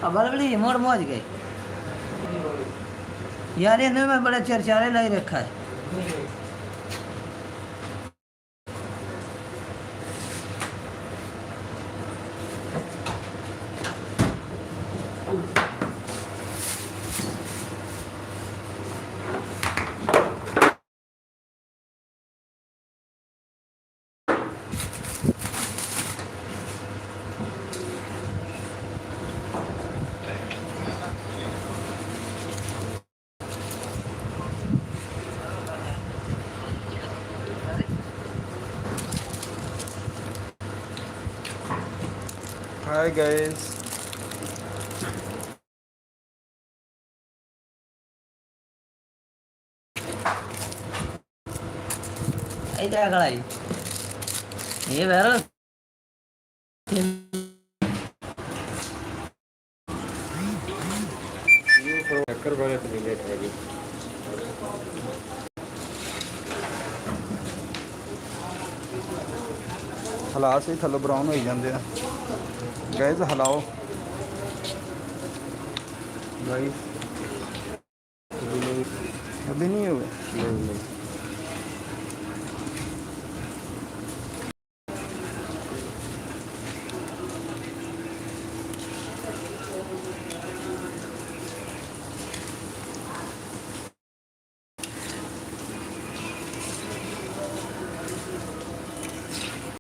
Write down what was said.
अब बलबली मोड़ मौज गए यार, इन्हें मैं बड़े चरचारे लाई रखा है। हाय गाइस, इधर खड़ाई ये वेरो चक्कर बड़े लेट है जी। हालात से थल्लो ब्राउन हो जाते हैं गाइस, हिलाओ गाइस। अभी नहीं हुए।